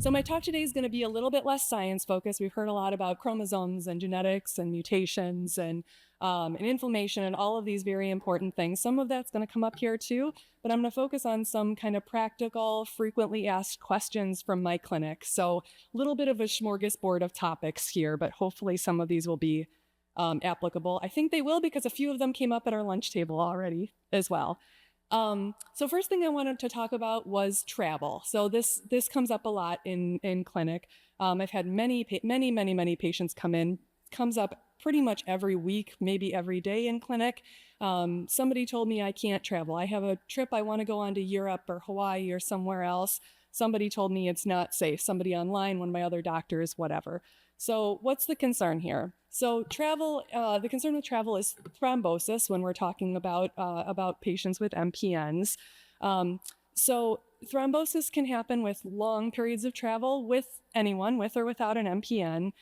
So my talk today is going to be a little bit less science focused. We've heard a lot about chromosomes and genetics and mutations and inflammation and all of these very important things. Some of that's going to come up here too, but I'm going to focus on some kind of practical, frequently asked questions from my clinic. So a little bit of a smorgasbord of topics here, but hopefully some of these will be applicable. I think they will because a few of them came up at our lunch table already as well. So first thing I wanted to talk about was travel. So this comes up a lot in clinic. I've had many patients come in. Comes up pretty much every week, maybe every day in clinic. Somebody told me I can't travel. I have a trip I want to go on to Europe or Hawaii or somewhere else. Somebody told me it's not safe. Somebody online, one of my other doctors, whatever. So what's the concern here? So travel, the concern with travel is thrombosis when we're talking about patients with MPNs. So thrombosis can happen with long periods of travel with anyone, with or without an MPN.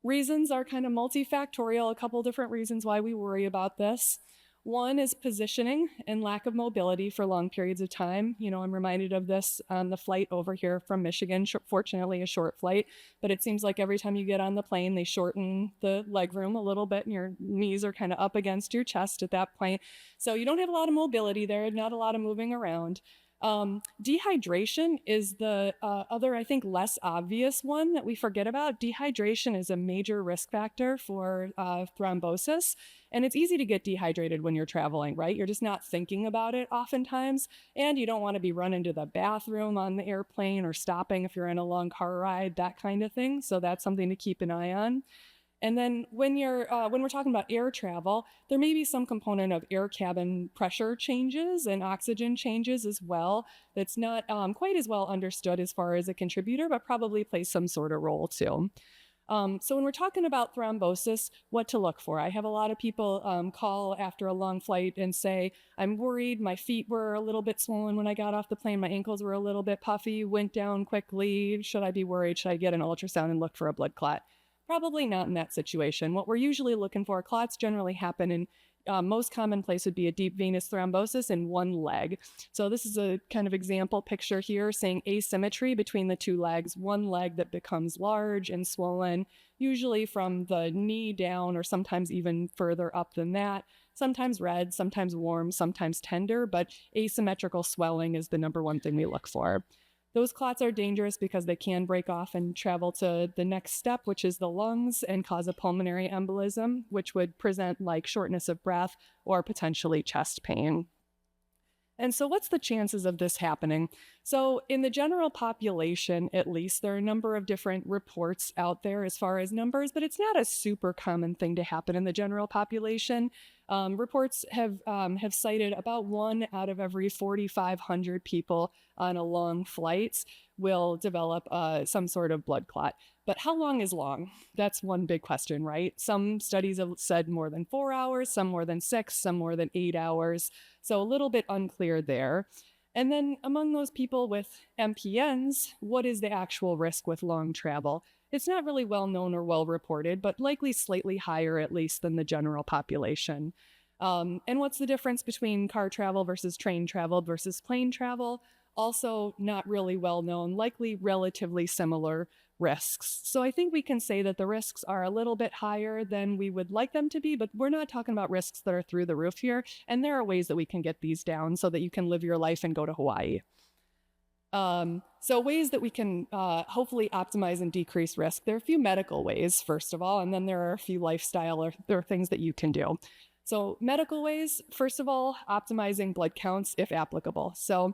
Reasons are kind of multifactorial, a couple different reasons why we worry about this. One is positioning and lack of mobility for long periods of time. You know, I'm reminded of this on the flight over here from Michigan, fortunately a short flight, but it seems like every time you get on the plane, they shorten the legroom a little bit and your knees are kind of up against your chest at that point. So you don't have a lot of mobility there, not a lot of moving around. Dehydration is the other, I think, less obvious one that we forget about. Dehydration is a major risk factor for thrombosis, and it's easy to get dehydrated when you're traveling, right? You're just not thinking about it oftentimes, and you don't want to be running to the bathroom on the airplane or stopping if you're in a long car ride, that kind of thing. So that's something to keep an eye on. And then when we're talking about air travel, there may be some component of air cabin pressure changes and oxygen changes as well. That's not quite as well understood as far as a contributor, but probably plays some sort of role too. So when we're talking about thrombosis, what to look for? I have a lot of people call after a long flight and say, I'm worried, my feet were a little bit swollen when I got off the plane, my ankles were a little bit puffy, went down quickly, should I be worried? Should I get an ultrasound and look for a blood clot? Probably not in that situation. What we're usually looking for, clots generally happen in, most common place would be a deep venous thrombosis in one leg. So this is a kind of example picture here saying asymmetry between the two legs, one leg that becomes large and swollen, usually from the knee down or sometimes even further up than that. Sometimes red, sometimes warm, sometimes tender, but asymmetrical swelling is the number one thing we look for. Those clots are dangerous because they can break off and travel to the next step, which is the lungs, and cause a pulmonary embolism, which would present like shortness of breath or potentially chest pain. And so what's the chances of this happening? So in the general population, at least, there are a number of different reports out there as far as numbers, but it's not a super common thing to happen in the general population. Reports have cited about 1 out of every 4,500 people on a long flight will develop some sort of blood clot. But how long is long? That's one big question, right? Some studies have said more than 4 hours, some more than 6, some more than 8 hours. So a little bit unclear there. And then among those people with MPNs, what is the actual risk with long travel? It's not really well known or well reported, but likely slightly higher at least than the general population. And what's the difference between car travel versus train travel versus plane travel? Also not really well known, likely relatively similar risks. So I think we can say that the risks are a little bit higher than we would like them to be, but we're not talking about risks that are through the roof here. And there are ways that we can get these down so that you can live your life and go to Hawaii. So ways that we can hopefully optimize and decrease risk. There are a few medical ways, first of all, and then there are a few lifestyle or there are things that you can do. So medical ways, first of all, optimizing blood counts if applicable. So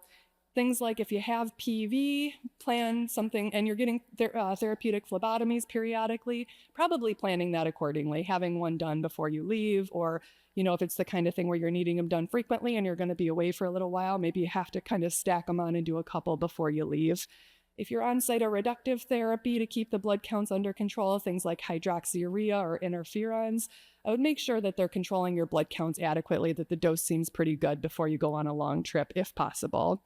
things like if you have PV, plan something, and you're getting therapeutic phlebotomies periodically, probably planning that accordingly, having one done before you leave, or if it's the kind of thing where you're needing them done frequently and you're going to be away for a little while, maybe you have to kind of stack them on and do a couple before you leave. If you're on cytoreductive therapy to keep the blood counts under control, things like hydroxyurea or interferons, I would make sure that they're controlling your blood counts adequately, that the dose seems pretty good before you go on a long trip, if possible.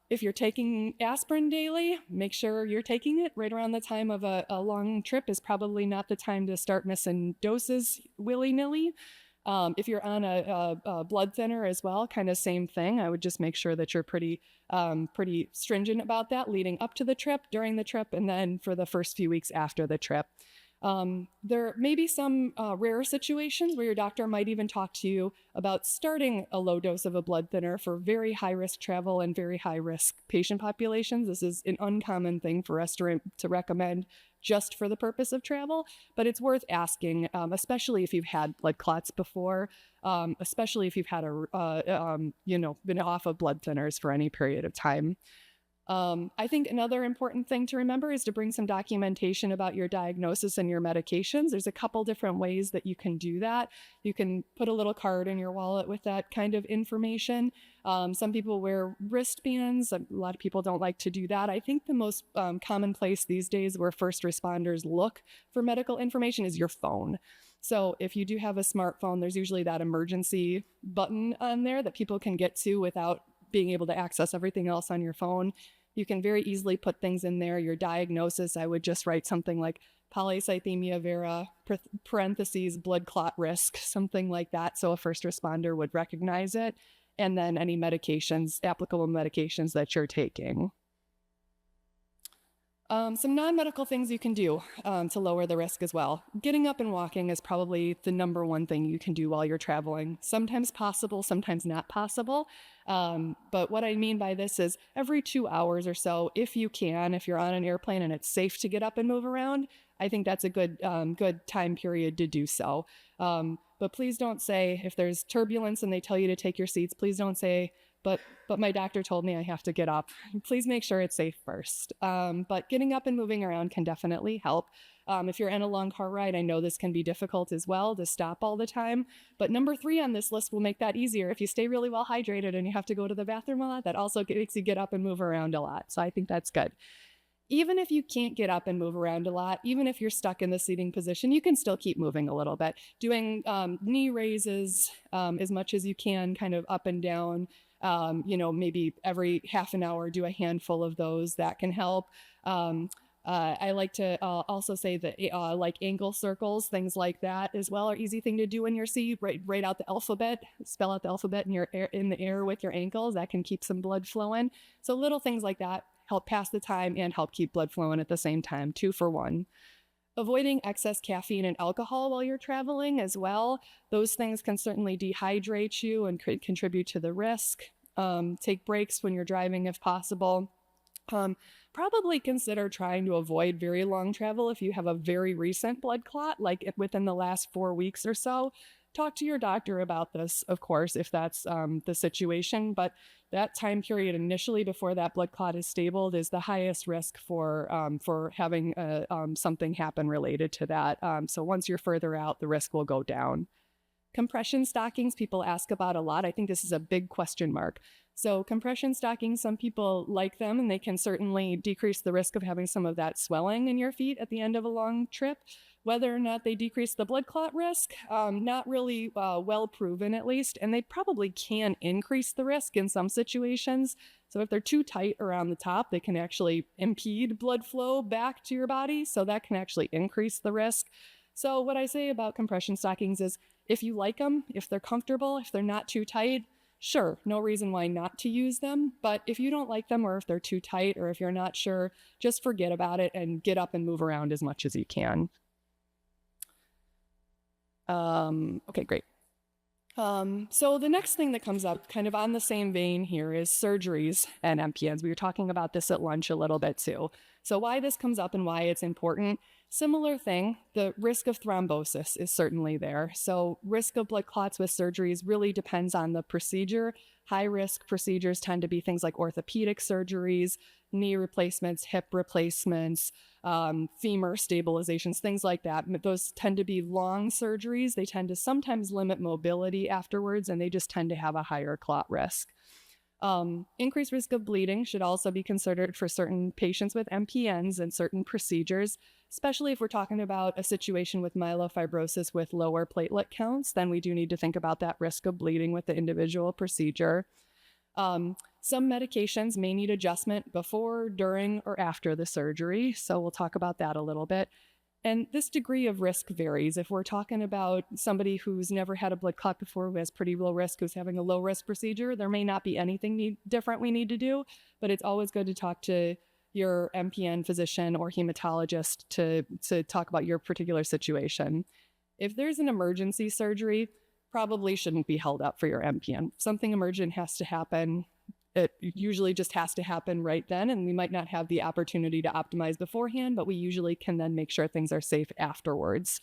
If you're taking aspirin daily, make sure you're taking it right around the time of a long trip is probably not the time to start missing doses willy-nilly. If you're on a blood thinner as well, kind of same thing. I would just make sure that you're pretty stringent about that leading up to the trip, during the trip, and then for the first few weeks after the trip. There may be some rare situations where your doctor might even talk to you about starting a low dose of a blood thinner for very high risk travel and very high risk patient populations. This is an uncommon thing for us to recommend just for the purpose of travel, but it's worth asking, especially if you've had blood clots before, especially if you've had been off of blood thinners for any period of time. I think another important thing to remember is to bring some documentation about your diagnosis and your medications. There's a couple different ways that you can do that. You can put a little card in your wallet with that kind of information. Some people wear wristbands. A lot of people don't like to do that. I think the most common place these days where first responders look for medical information is your phone. So if you do have a smartphone, there's usually that emergency button on there that people can get to without being able to access everything else on your phone. You can very easily put things in there. Your diagnosis, I would just write something like polycythemia vera, parentheses, blood clot risk, something like that. So a first responder would recognize it. And then any medications, applicable medications that you're taking. Some non-medical things you can do to lower the risk as well. Getting up and walking is probably the number one thing you can do while you're traveling. Sometimes possible, sometimes not possible. But what I mean by this is every 2 hours or so, if you can, if you're on an airplane and it's safe to get up and move around, I think that's a good time period to do so. But please don't say, if there's turbulence and they tell you to take your seats, please don't say, but my doctor told me I have to get up. Please make sure it's safe first. But getting up and moving around can definitely help. If you're in a long car ride, I know this can be difficult as well to stop all the time. But number 3 on this list will make that easier. If you stay really well hydrated and you have to go to the bathroom a lot, that also makes you get up and move around a lot. So I think that's good. Even if you can't get up and move around a lot, even if you're stuck in the seating position, you can still keep moving a little bit. Doing knee raises as much as you can, kind of up and down. Maybe every half an hour, do a handful of those. That can help. I like to also say that like ankle circles, things like that as well are easy thing to do in your seat. Write out the alphabet, spell out the alphabet in the air with your ankles. That can keep some blood flowing. So little things like that help pass the time and help keep blood flowing at the same time. 2 for 1. Avoiding excess caffeine and alcohol while you're traveling as well. Those things can certainly dehydrate you and contribute to the risk. Take breaks when you're driving if possible. Probably consider trying to avoid very long travel if you have a very recent blood clot, like within the last 4 weeks or so. Talk to your doctor about this, of course, if that's the situation. But that time period initially before that blood clot is stabled is the highest risk for having something happen related to that. So once you're further out, the risk will go down. Compression stockings, people ask about a lot. I think this is a big question mark. So compression stockings, some people like them and they can certainly decrease the risk of having some of that swelling in your feet at the end of a long trip. Whether or not they decrease the blood clot risk, not really well proven at least, and they probably can increase the risk in some situations. So if they're too tight around the top, they can actually impede blood flow back to your body, so that can actually increase the risk. So what I say about compression stockings is if you like them, if they're comfortable, if they're not too tight, sure, no reason why not to use them. But if you don't like them or if they're too tight or if you're not sure, just forget about it and get up and move around as much as you can. Okay, great. So the next thing that comes up kind of on the same vein here is surgeries and MPNs. We were talking about this at lunch a little bit too. So why this comes up and why it's important, similar thing, the risk of thrombosis is certainly there. So risk of blood clots with surgeries really depends on the procedure. High risk procedures tend to be things like orthopedic surgeries, knee replacements, hip replacements, femur stabilizations, things like that. Those tend to be long surgeries. They tend to sometimes limit mobility afterwards, and they just tend to have a higher clot risk. Increased risk of bleeding should also be considered for certain patients with MPNs and certain procedures, especially if we're talking about a situation with myelofibrosis with lower platelet counts. Then we do need to think about that risk of bleeding with the individual procedure. Some medications may need adjustment before, during, or after the surgery, so we'll talk about that a little bit. And this degree of risk varies. If we're talking about somebody who's never had a blood clot before, who has pretty low risk, who's having a low risk procedure, there may not be anything different we need to do, but it's always good to talk to your MPN physician or hematologist to talk about your particular situation. If there's an emergency surgery, probably shouldn't be held up for your MPN. Something emergent has to happen. It usually just has to happen right then, and we might not have the opportunity to optimize beforehand, but we usually can then make sure things are safe afterwards.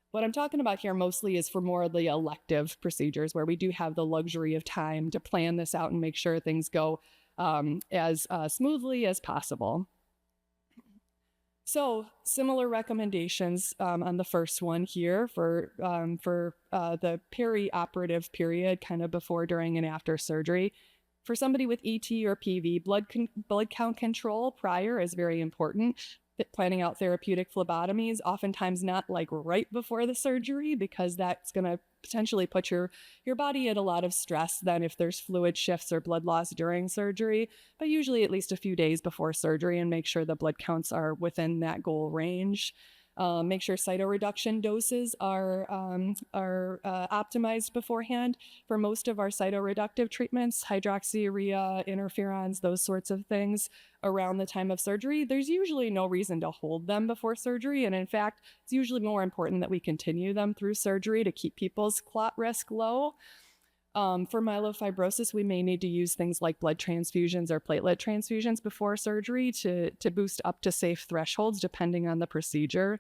What I'm talking about here mostly is for more of the elective procedures where we do have the luxury of time to plan this out and make sure things go as smoothly as possible. So similar recommendations on the first one here for the perioperative period, kind of before, during, and after surgery. For somebody with ET or PV, blood count control prior is very important. Planning out therapeutic phlebotomies, oftentimes not like right before the surgery, because that's going to potentially put your body at a lot of stress then if there's fluid shifts or blood loss during surgery, but usually at least a few days before surgery, and make sure the blood counts are within that goal range. Make sure cytoreduction doses are optimized beforehand. For most of our cytoreductive treatments, hydroxyurea, interferons, those sorts of things, around the time of surgery, there's usually no reason to hold them before surgery. And in fact, it's usually more important that we continue them through surgery to keep people's clot risk low. For myelofibrosis, we may need to use things like blood transfusions or platelet transfusions before surgery to boost up to safe thresholds, depending on the procedure.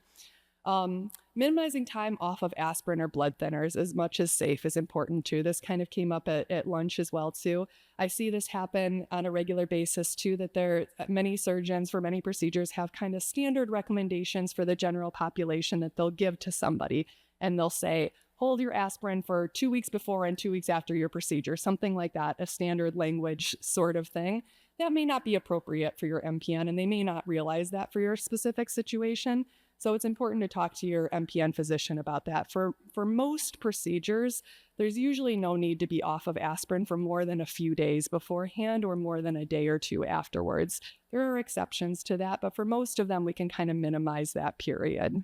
Minimizing time off of aspirin or blood thinners as much as safe is important too. This kind of came up at lunch as well too. I see this happen on a regular basis too, that many surgeons for many procedures have kind of standard recommendations for the general population that they'll give to somebody. And they'll say, hold your aspirin for 2 weeks before and 2 weeks after your procedure, something like that, a standard language sort of thing. That may not be appropriate for your MPN, and they may not realize that for your specific situation. So it's important to talk to your MPN physician about that. For most procedures, there's usually no need to be off of aspirin for more than a few days beforehand or more than a day or two afterwards. There are exceptions to that, but for most of them, we can kind of minimize that period.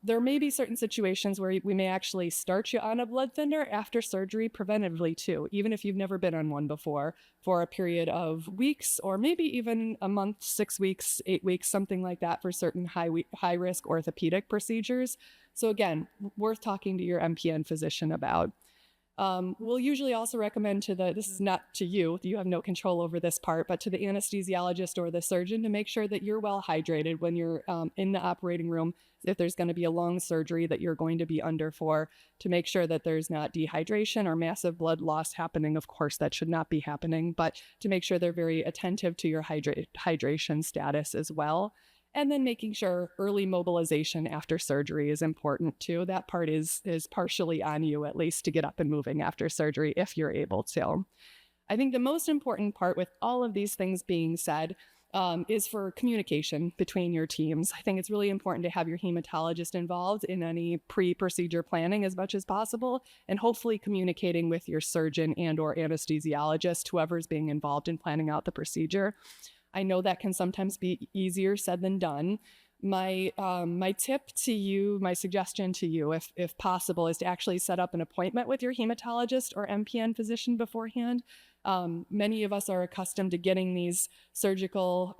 There may be certain situations where we may actually start you on a blood thinner after surgery preventively too, even if you've never been on one before, for a period of weeks or maybe even a month, 6 weeks, 8 weeks, something like that for certain high risk orthopedic procedures. So again, worth talking to your MPN physician about. We'll usually also recommend this is not to you have no control over this part, but to the anesthesiologist or the surgeon to make sure that you're well hydrated when you're in the operating room, if there's going to be a long surgery that you're going to be under for, to make sure that there's not dehydration or massive blood loss happening. Of course, that should not be happening, but to make sure they're very attentive to your hydration status as well. And then making sure early mobilization after surgery is important too. That part is partially on you, at least, to get up and moving after surgery if you're able to. I think the most important part with all of these things being said is for communication between your teams. I think it's really important to have your hematologist involved in any pre-procedure planning as much as possible, and hopefully communicating with your surgeon and or anesthesiologist, whoever's being involved in planning out the procedure. I know that can sometimes be easier said than done. My tip to you, my suggestion to you, if possible, is to actually set up an appointment with your hematologist or MPN physician beforehand. Many of us are accustomed to getting these surgical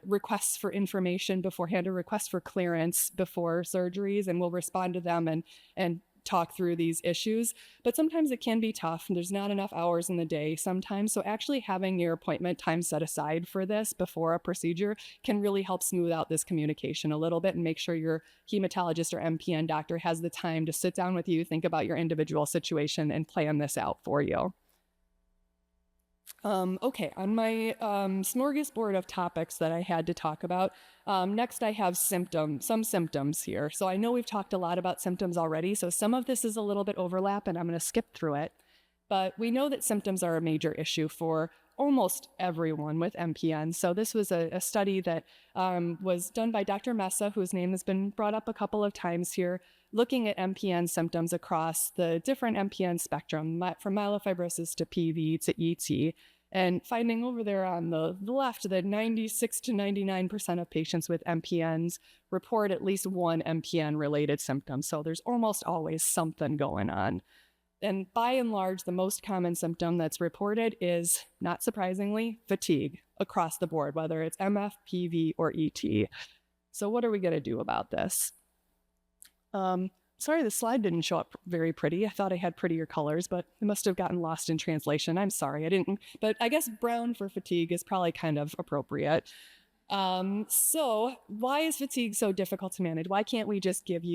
requests for information beforehand, or requests for clearance before surgeries, and we'll respond to them and talk through these issues. But sometimes it can be tough, and there's not enough hours in the day sometimes. So actually having your appointment time set aside for this before a procedure can really help smooth out this communication a little bit and make sure your hematologist or MPN doctor has the time to sit down with you, think about your individual situation, and plan this out for you. Okay, on my smorgasbord of topics that I had to talk about, next I have some symptoms here. So I know we've talked a lot about symptoms already, so some of this is a little bit overlap and I'm going to skip through it. But we know that symptoms are a major issue for almost everyone with MPN. So this was a study that was done by Dr. Mesa, whose name has been brought up a couple of times here, looking at MPN symptoms across the different MPN spectrum, from myelofibrosis to PV to ET. And finding over there on the left that 96 to 99% of patients with MPNs report at least one MPN-related symptom. So there's almost always something going on. And by and large, the most common symptom that's reported is, not surprisingly, fatigue across the board, whether it's MF, PV, or ET. So what are we going to do about this? Sorry, the slide didn't show up very pretty. I thought I had prettier colors, but it must have gotten lost in translation. I'm sorry, I didn't. But I guess brown for fatigue is probably kind of appropriate. So why is fatigue so difficult to manage? Why can't we just give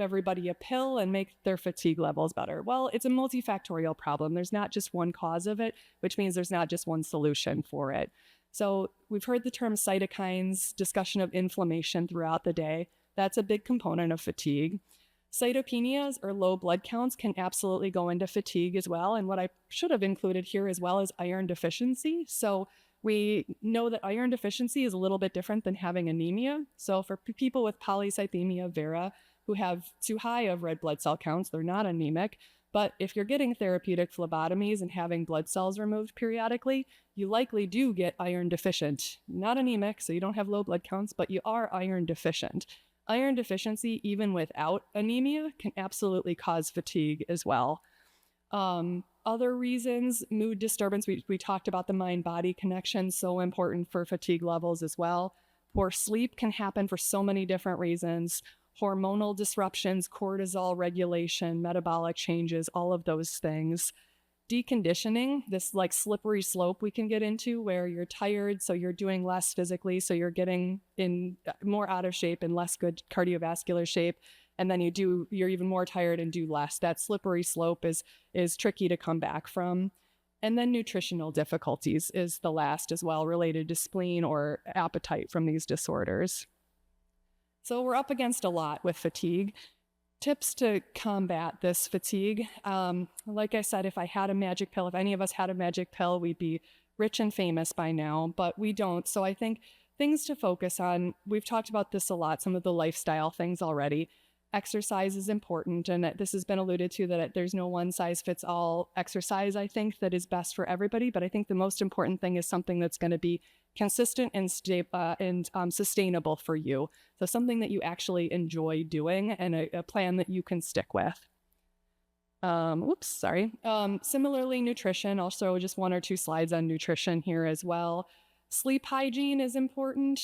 everybody a pill and make their fatigue levels better? Well, it's a multifactorial problem. There's not just one cause of it, which means there's not just one solution for it. So we've heard the term cytokines, discussion of inflammation throughout the day. That's a big component of fatigue. Cytopenias or low blood counts can absolutely go into fatigue as well. And what I should have included here as well is iron deficiency. So we know that iron deficiency is a little bit different than having anemia. So for people with polycythemia vera who have too high of red blood cell counts, they're not anemic. But if you're getting therapeutic phlebotomies and having blood cells removed periodically, you likely do get iron deficient. Not anemic, so you don't have low blood counts, but you are iron deficient. Iron deficiency, even without anemia, can absolutely cause fatigue as well. Other reasons, mood disturbance, we talked about the mind-body connection, so important for fatigue levels as well. Poor sleep can happen for so many different reasons. Hormonal disruptions, cortisol regulation, metabolic changes, all of those things. Deconditioning, this like slippery slope we can get into where you're tired, so you're doing less physically, so you're getting in more out of shape and less good cardiovascular shape. And then you're even more tired and do less. That slippery slope is tricky to come back from. And then nutritional difficulties is the last as well, related to spleen or appetite from these disorders. So we're up against a lot with fatigue. Tips to combat this fatigue. Like I said, if I had a magic pill, if any of us had a magic pill, we'd be rich and famous by now, but we don't. So I think things to focus on, we've talked about this a lot, some of the lifestyle things already. Exercise is important, and this has been alluded to that there's no one size fits all exercise, I think, that is best for everybody. But I think the most important thing is something that's going to be consistent and sustainable for you. So something that you actually enjoy doing and a plan that you can stick with. Similarly, nutrition, also just one or two slides on nutrition here as well. Sleep hygiene is important.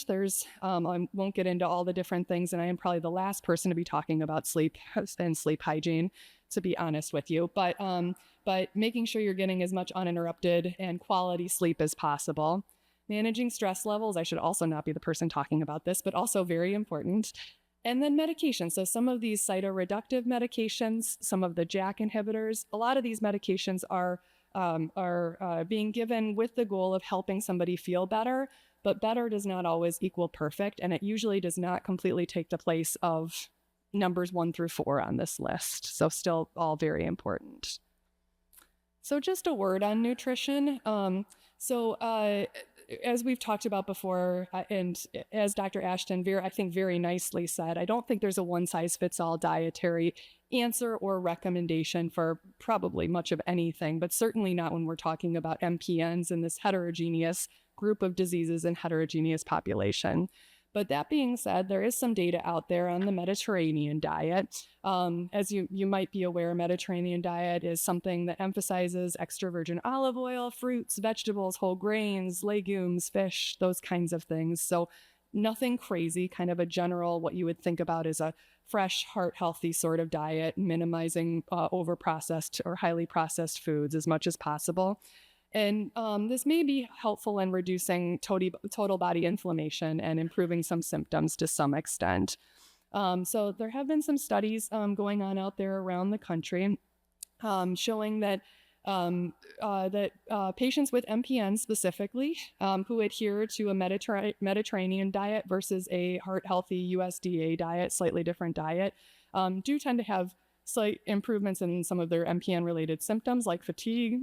I won't get into all the different things, and I am probably the last person to be talking about sleep and sleep hygiene, to be honest with you. But making sure you're getting as much uninterrupted and quality sleep as possible. Managing stress levels, I should also not be the person talking about this, but also very important. And then medication. So some of these cytoreductive medications, some of the JAK inhibitors, a lot of these medications are being given with the goal of helping somebody feel better, but better does not always equal perfect, and it usually does not completely take the place of numbers 1 through 4 on this list. So still all very important. So just a word on nutrition. As we've talked about before, and as Dr. Ashton, I think very nicely said, I don't think there's a one-size-fits-all dietary answer or recommendation for probably much of anything, but certainly not when we're talking about MPNs and this heterogeneous group of diseases and heterogeneous population. But that being said, there is some data out there on the Mediterranean diet. As you might be aware, Mediterranean diet is something that emphasizes extra virgin olive oil, fruits, vegetables, whole grains, legumes, fish, those kinds of things. So nothing crazy, kind of a general, what you would think about as a fresh, heart-healthy sort of diet, minimizing over-processed or highly processed foods as much as possible. And this may be helpful in reducing total body inflammation and improving some symptoms to some extent. So there have been some studies going on out there around the country showing that patients with MPN specifically who adhere to a Mediterranean diet versus a heart-healthy USDA diet, slightly different diet, do tend to have slight improvements in some of their MPN-related symptoms like fatigue,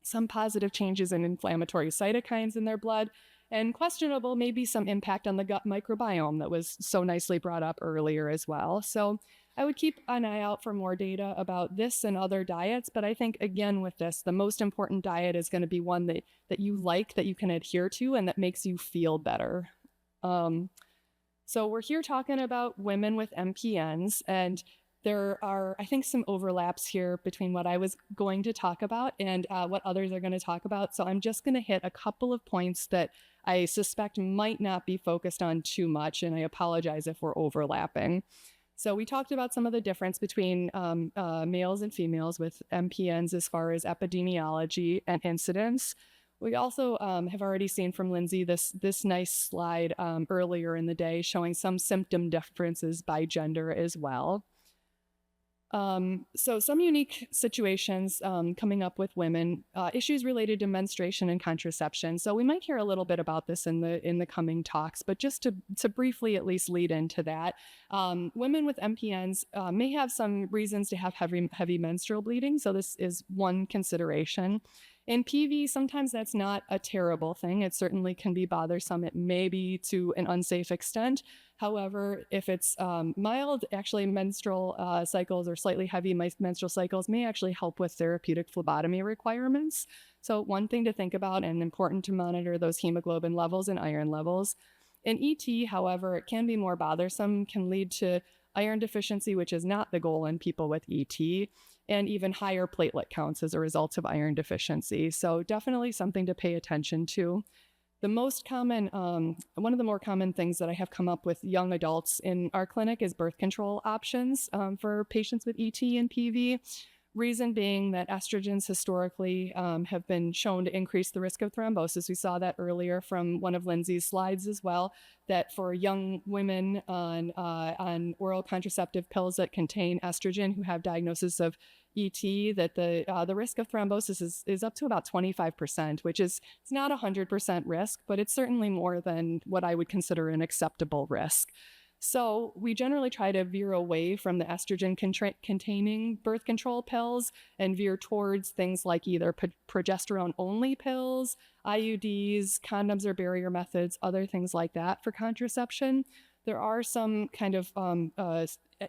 some positive changes in inflammatory cytokines in their blood, and questionable maybe some impact on the gut microbiome that was so nicely brought up earlier as well. So I would keep an eye out for more data about this and other diets. But I think, again, with this, the most important diet is going to be one that you like, that you can adhere to, and that makes you feel better. So we're here talking about women with MPNs, and there are, I think, some overlaps here between what I was going to talk about and what others are going to talk about. So I'm just going to hit a couple of points that I suspect might not be focused on too much, and I apologize if we're overlapping. So we talked about some of the difference between males and females with MPNs as far as epidemiology and incidence. We also have already seen from Lindsay this nice slide earlier in the day showing some symptom differences by gender as well. So some unique situations coming up with women, issues related to menstruation and contraception. So we might hear a little bit about this in the coming talks, but just to briefly at least lead into that, women with MPNs may have some reasons to have heavy menstrual bleeding. So this is one consideration. In PV, sometimes that's not a terrible thing. It certainly can be bothersome. It may be to an unsafe extent. However, if it's mild, actually menstrual cycles or slightly heavy menstrual cycles may actually help with therapeutic phlebotomy requirements. So one thing to think about, and important to monitor, those hemoglobin levels and iron levels. In ET, however, it can be more bothersome, can lead to iron deficiency, which is not the goal in people with ET, and even higher platelet counts as a result of iron deficiency. So definitely something to pay attention to. The most common, one of the more common things that I have come up with young adults in our clinic is birth control options for patients with ET and PV. Reason being that estrogens historically have been shown to increase the risk of thrombosis. We saw that earlier from one of Lindsay's slides as well, that for young women on oral contraceptive pills that contain estrogen who have diagnosis of ET, that the risk of thrombosis is up to about 25%, which is, it's not 100% risk, but it's certainly more than what I would consider an acceptable risk. So we generally try to veer away from the estrogen-containing birth control pills and veer towards things like either progesterone-only pills, IUDs, condoms or barrier methods, other things like that for contraception. There are some kind of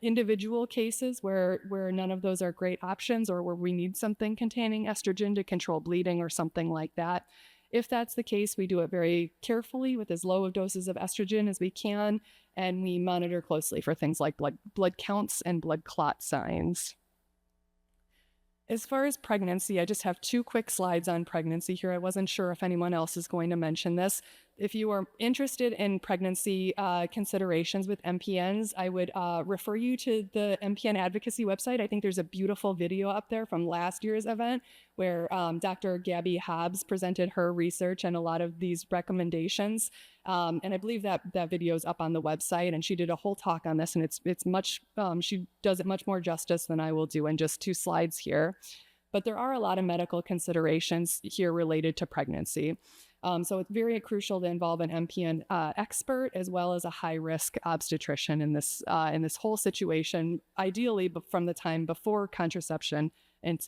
individual cases where none of those are great options, or where we need something containing estrogen to control bleeding or something like that. If that's the case, we do it very carefully with as low of doses of estrogen as we can, and we monitor closely for things like blood counts and blood clot signs. As far as pregnancy, I just have two quick slides on pregnancy here. I wasn't sure if anyone else is going to mention this. If you are interested in pregnancy considerations with MPNs, I would refer you to the MPN advocacy website. I think there's a beautiful video up there from last year's event where Dr. Gabby Hobbs presented her research and a lot of these recommendations. And I believe that video is up on the website, and she did a whole talk on this, and it's much, she does it much more justice than I will do in just 2 slides here. But there are a lot of medical considerations here related to pregnancy. So it's very crucial to involve an MPN expert as well as a high-risk obstetrician in this whole situation, ideally from the time before contraception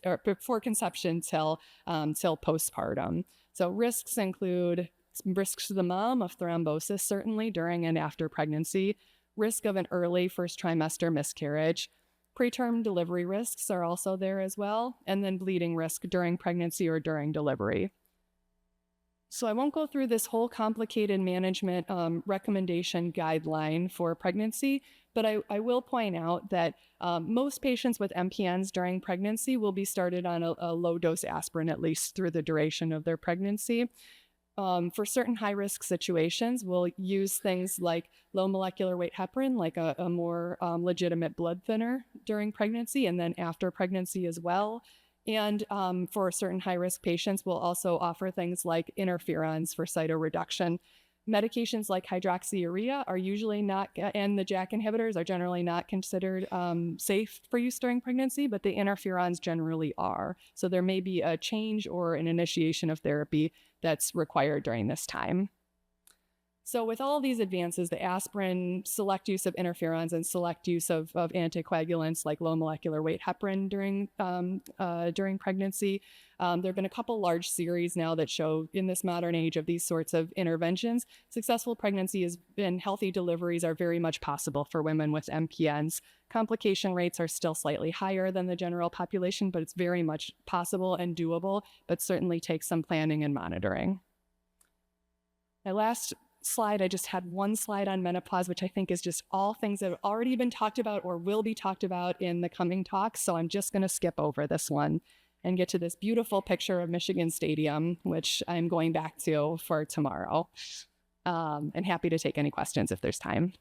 or before conception till postpartum. So risks include risks to the mom of thrombosis, certainly during and after pregnancy, risk of an early first trimester miscarriage. Preterm delivery risks are also there as well, and then bleeding risk during pregnancy or during delivery. So I won't go through this whole complicated management recommendation guideline for pregnancy, but I will point out that most patients with MPNs during pregnancy will be started on a low-dose aspirin at least through the duration of their pregnancy. For certain high-risk situations, we'll use things like low molecular weight heparin, like a more legitimate blood thinner during pregnancy and then after pregnancy as well. And for certain high-risk patients, we'll also offer things like interferons for cytoreduction. Medications like hydroxyurea are usually not, and the JAK inhibitors are generally not considered safe for use during pregnancy, but the interferons generally are. So there may be a change or an initiation of therapy that's required during this time. So with all these advances, the aspirin, select use of interferons, and select use of anticoagulants like low molecular weight heparin during pregnancy, there have been a couple large series now that show in this modern age of these sorts of interventions, successful pregnancy and healthy deliveries are very much possible for women with MPNs. Complication rates are still slightly higher than the general population, but it's very much possible and doable, but certainly takes some planning and monitoring. My last slide, I just had one slide on menopause, which I think is just all things that have already been talked about or will be talked about in the coming talks. So I'm just going to skip over this one and get to this beautiful picture of Michigan Stadium, which I'm going back to for tomorrow. And happy to take any questions if there's time.